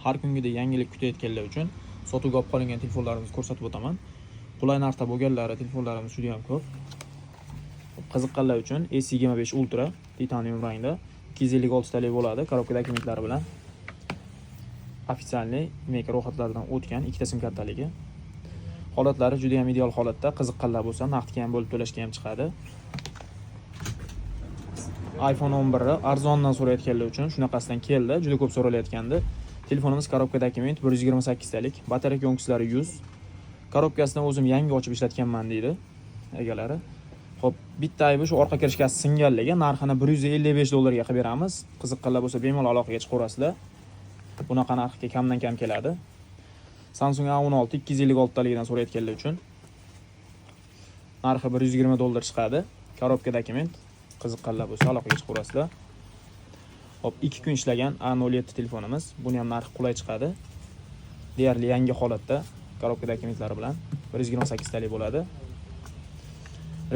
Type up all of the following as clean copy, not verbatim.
Har kungidek yangilik kutayotganlar uchun sotuvga olib qolingan telefonlarimizni ko'rsatib o'taman. Qulay narxda bo'lganlari telefonlarimiz juda ham ko'p. Qiziqqanlar uchun S25 Ultra titanium rangda 256 talik bo'ladi, korobka dokumentlari bilan. Ofitsialniy maker ro'yxatlardan o'tgan ikkita sim kartaligi. Holatlari juda ham ideal holatda, qiziqqanlar bo'lsa naqdga ham bo'lib to'lashga ham chiqadi. iPhone 11 arzondan so'rayotganlar uchun shunaqasidan keldi, juda ko'p so'ralayotgandi. Telefonimiz korobka dokument 128 talik, batareya yo'nqislari 100. Korobkasini o'zim yangi ochib ishlatganman deydi egalari. Xo'p, bitta aybi shu orqa kirishkasi singanligi, narxini $155 ga qilib beramiz. Qiziqqanlar bo'lsa bemalol aloqaga chiqaverasizlar. Bunaqa narxga kamdan kam keladi. Samsung A16 256 taligidan so'rayotganlar uchun narxi $120 chiqadi. Korobka dokument. Qiziqqanlar bo'lsa aloqaga chiqaverasizlar. Hop, 2 kun ishlagan A07 telefonimiz. Buni ham narxi qulay chiqadi. Deyarli yangi holatda korobka dokumentlari bilan 128 talik bo'ladi.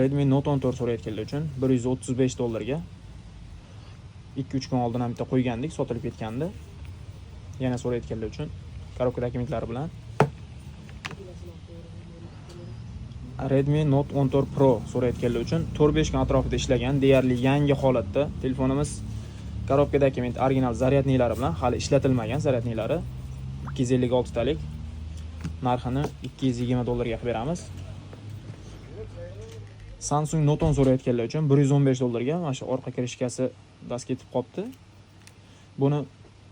Redmi Note 14 so'rayotganlar uchun $135 ga 2-3 kun oldin ham bitta qo'ygandik, sotilib ketgandi. Yana so'rayotganlar uchun korobka dokumentlari bilan Redmi Note 14 Pro so'rayotganlar uchun 4-5 kun atrofida ishlagan, deyarli yangi holatda telefonimiz. Korobka dokument original zaryadniklari bilan, hali ishlatilmagan zaryadniklari 256 talik. Narxini $220 ga qilib beramiz. Samsung Note 10 so'rayotganlar uchun $115 ga mana shu orqa kirishkasi dast ketib qopti. Buni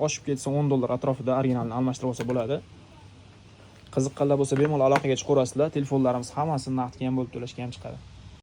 oshib ketsa $10 atrofida originalni almashtirib olsa bo'ladi. Qiziqqanlar bo'lsa bemalol aloqaga chiqaverasizlar. Telefonlarimiz hammasi naqdga ham bo'lib to'lashga ham chiqadi.